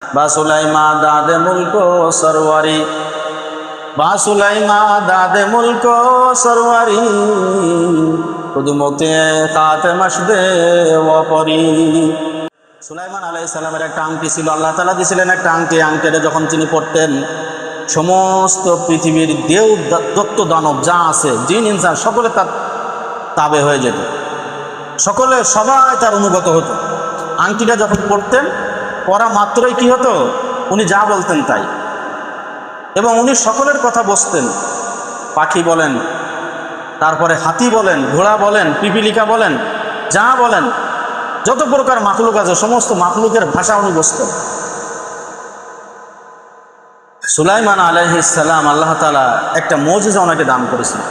বা সুলাইমা দাদে মুলকো সরওয়ারি, বা সুলাইমা দাদে মুলকো সরওয়ারি, খুদমতে কাতে মশদে ওয়াপরি। সুলাইমান আলাইহিস সালামের একটা আংটি ছিল, আল্লাহ তাআলা দিয়েছিলেন একটা আংটি। আংটিটা যখন তিনি পড়তেন, সমস্ত পৃথিবীর দেব দত্ত দানব যা আছে, জিন ইনসান সকলে তার তাবে হয়ে যেত, সবাই তার অনুগত হতো। আংটিটা যখন পড়তেন, পড়া মাত্রই কি হতো, উনি যা বলতেন তাই, এবং উনি সকলের কথা বসতেন। পাখি বলেন, তারপরে হাতি বলেন, ঘোড়া বলেন, পিপিলিকা বলেন, যা বলেন, যত প্রকার মাখলুক আছে সমস্ত মাখলুকের ভাষা উনি বসতেন। সুলাইমান আলাইহিস সালাম আল্লাহ তাআলা একটা মুজিজা ওনাকে দান করেছেন।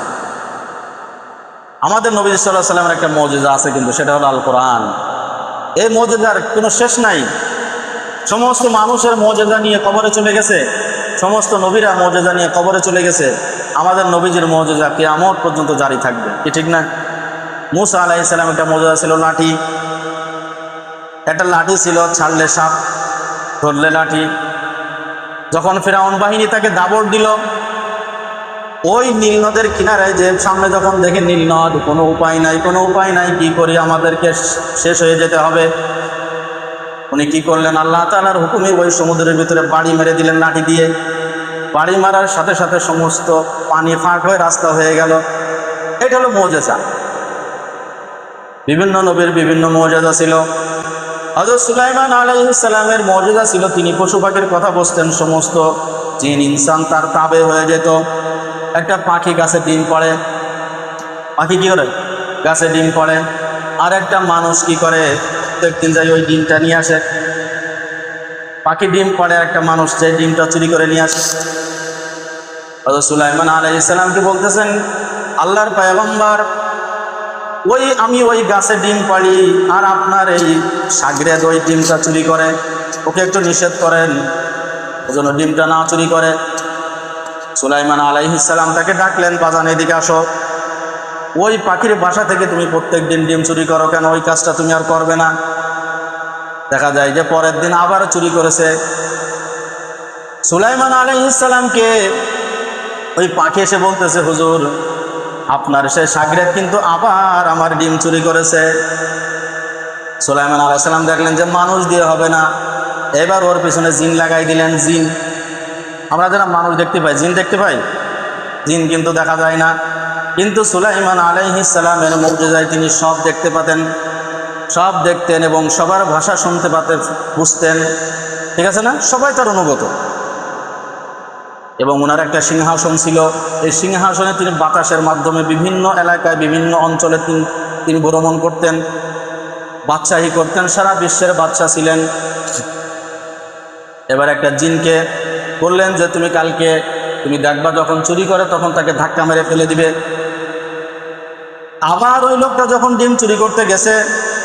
আমাদের নবী সাল্লাল্লাহু আলাইহি ওয়াসাল্লামের একটা মুজিজা আছে, কিন্তু সেটা হলো আল কোরআন। এই মুজিজার কোনো শেষ নাই। সমস্ত মানুষের মুজিজা নিয়ে কবরে চলে গেছে, সমস্ত নবীরা মুজিজা নিয়ে কবরে চলে গেছে। আমাদের নবীজির মুজিজা কিয়ামত পর্যন্ত জারি থাকবে, কি ঠিক না? মুসা আলাইহিস সালাম একটা মুজিজা ছিল লাঠি, একটা লাঠি ছিল, ছাড়লে সাপ, ধরলে লাঠি। যখন ফিরআউন বাহিনী তাকে দাবড় দিল, ওই নীল নদের কিনারায় যে সামনে যখন দেখে নীল নদ, কোনো উপায় নাই, কোনো উপায় নাই, কি করি, আমাদেরকে শেষ হয়ে যেতে হবে। উনি কি করলেন, আল্লাহ তাআলার হুকুমে ওই সমুদ্রের ভিতরে বাড়ি মেরে দিলেন লাঠি দিয়ে। বাড়ি মারার সাথে সাথে সমস্ত পানি ফাঁক হয়ে রাস্তা হয়ে গেল। এটা হলো মুজিজা। বিভিন্ন নবীর বিভিন্ন মুজিজা ছিল। হযরত সুলাইমান আলাইহিস সালামের মুজিজা ছিল, তিনি পশু পাখির কথা বলতেন, সমস্ত জিন ইনসান তার তাবে হয়ে যেত। একটা পাখি গাছে ডিম পাড়ে, পাখি কি করে, গাছে ডিম পাড়ে। আর একটা মানুষ কি করে, প্রত্যেকদিন যাই ওই ডিমটা নিয়ে আসে। পাখি ডিম পাড়ে, একটা মানুষ যে ডিমটা চুরি করে নিয়ে আসে। হযরত সুলাইমান আলাইহিস সালামকে বলতেছেন, আল্লাহর পয়গম্বর, আমি ওই গাছে ডিম পাড়ি, আর আপনার এই সাগরেদ ওই ডিমটা চুরি করে, ওকে একটু নিষেধ করেন, ওজন্য ডিমটা না চুরি করে। সুলাইমান আলাইহিস সালাম তাকে ডাকলেন, বাজান এদিকে আসো, ওই পাখির বাসা থেকে তুমি প্রত্যেক দিন ডিম চুরি করো কেন, ওই কাজটা তুমি আর করবে না। দেখা যায় যে পরের দিন আবার চুরি করেছে। সুলাইমান আলাইহিস সালামকে ওই পাখি এসে বলতেছে, হুজুর, আপনার সে সাগরেদ কিন্তু আবার আমার ডিম চুরি করেছে। সুলাইমান আলাইহিস সালাম দেখলেন যে মানুষ দিয়ে হবে না, এবার ওর পিছনে জিন লাগাই দিলেন। জিন, আমরা যারা মানুষ দেখতে পাই, জিন দেখতে পাই, জিন কিন্তু দেখা যায় না। কিন্তু সুলাইমান আলাইহিস সালামের মুজিজায় তিনি সব দেখতে পেতেন, সব দেখতেন এবং সবার ভাষা শুনতে পেতেন, বুঝতেন, ঠিক আছে না? সবাই তার অনুগত। এবং ওনার একটা সিংহাসন ছিল, এই সিংহাসনে তিনি বাতাসের মাধ্যমে বিভিন্ন এলাকায়, বিভিন্ন অঞ্চলে তিনি ভ্রমণ করতেন, বাদশাহী করতেন, সারা বিশ্বের বাদশা ছিলেন। এবার একটা জিনকে বললেন যে তুমি কালকে তুমি দেখবা যখন চুরি করে তখন তাকে ধাক্কা মেরে ফেলে দিবে। আবার ওই লোকটা যখন ডিম চুরি করতে গেছে,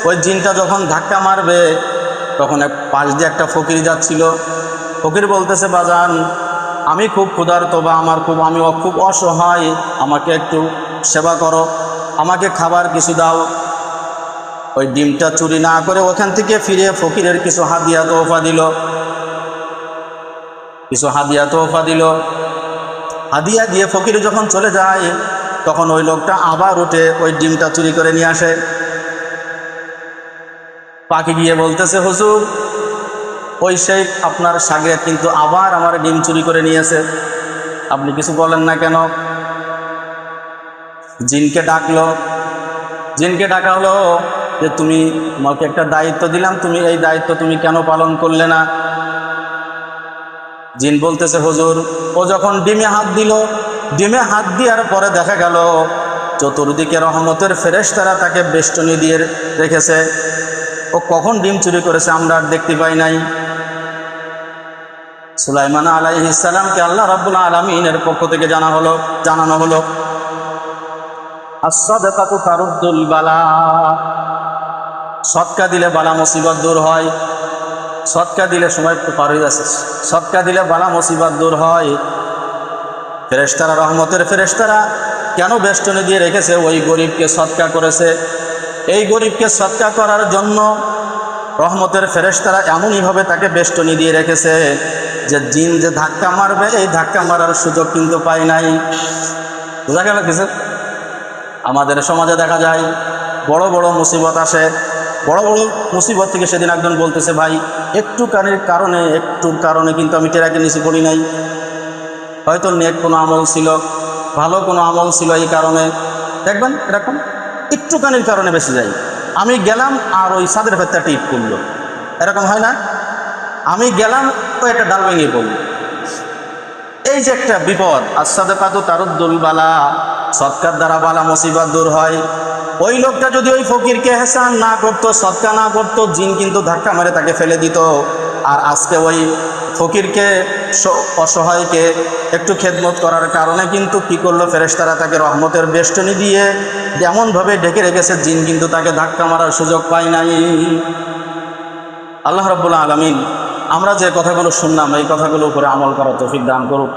ওই জিনটা যখন ধাক্কা মারবে, তখন পাশ দিয়ে একটা ফকির যাচ্ছিল। ফকির বলতেছে, বাজান, আমি খুব ক্ষুধার্ত, বা আমি খুব অসহায়, আমাকে একটু সেবা করো, আমাকে খাবার কিছু দাও। ওই ডিমটা চুরি না করে ওখান থেকে ফিরে ফকিরের কিছু হাদিয়া তোহফা দিল। হাদিয়া দিয়ে ফকির যখন চলে যায়, তখন ওই লোকটা আবার উঠে ওই ডিমটা চুরি করে নিয়ে আসে। পাখি গিয়ে বলতেছে, হুজুর, ওই সেই আপনার সাগরেদ কিন্তু আবার আমার ডিম চুরি করে নিয়েছে, আপনি কিছু বলেন না কেন? জিনকে ডাকা হলো যে তোমাকে একটা দায়িত্ব দিলাম, তুমি এই দায়িত্ব তুমি কেন পালন করলে না? জিন বলতেছে, হুজুর, ও যখন ডিমে হাত দেওয়ার পরে দেখা গেল চতুর্দিকে রহমতের ফেরেশতারা তাকে বেষ্টনী দিয়ে রেখেছে, ও কখন ডিম চুরি করেছে আমরা আর দেখতে পাই নাই। সুলাইমান আলাইহিস সালামকে আল্লাহ রাব্বুল আলামিনের পক্ষ থেকে জানানো হলো আস-সাদাকাতু তারুদ্দুল বালা, সদকা দিলে বালা মুসিবত দূর হয়। সদকা দিলে, সময় একটু পার হয়ে যাচ্ছে, সদকা দিলে বালা মুসিবত দূর হয়। ফেরেশতারা, রহমতের ফেরেশতারা কেন বেষ্টনী দিয়ে রেখেছে? ওই গরিবকে সদকা করেছে। এই গরিবকে সদকা করার জন্য রহমতের ফেরেশতারা এমনইভাবে তাকে বেষ্টনী দিয়ে রেখেছে যে জিন যে ধাক্কা মারবে এই ধাক্কা মারার সুযোগ কিন্তু পায় নাই। বোঝা গেল কিছু? আমাদের সমাজে দেখা যায় বড় বড় মুসিবত আসে, বড় বড় মুসিবত থেকে সেদিন একজন বলতেছে, ভাই একটুর কারণে কিন্তু আমি টেরাকে নিচে পড়ি নাই, হয়তো নেক কোনো আমল ছিল, ভালো কোনো আমল ছিল, এই কারণে দেখবেন এরকম একটুখানির কারণে বেঁচে যাই। আমি গেলাম আর ওই ছাদের ভেতরটা টিপ করলো, এরকম হয় না? আমি গেলাম তো একটা ডাল ভেঙে পড়লো। এই যে একটা বিপদ, আস-সাদাকাতু তারুদ্দুল বালা, সৎকার দ্বারা বালা মুসিবত দূর হয়। ওই লোকটা যদি ওই ফকিরকে এহসান না করতো, সৎকা না করতো, জিন কিন্তু ধাক্কা মেরে তাকে ফেলে দিত। আর আজকে ওই ফকিরকে, অসহায়কে একটু খেদমত করার কারণে কিন্তু কি করলো, ফেরেশতারা তাকে রহমতের বেষ্টনী দিয়ে এমনভাবে ঢেকে রেখেছে, জিন কিন্তু তাকে ধাক্কা মারার সুযোগ পায় নাই। আল্লাহ রাব্বুল আলামিন আমরা যে কথাগুলো শুনলাম এই কথাগুলোর উপরে আমল করার তৌফিক দান করুক।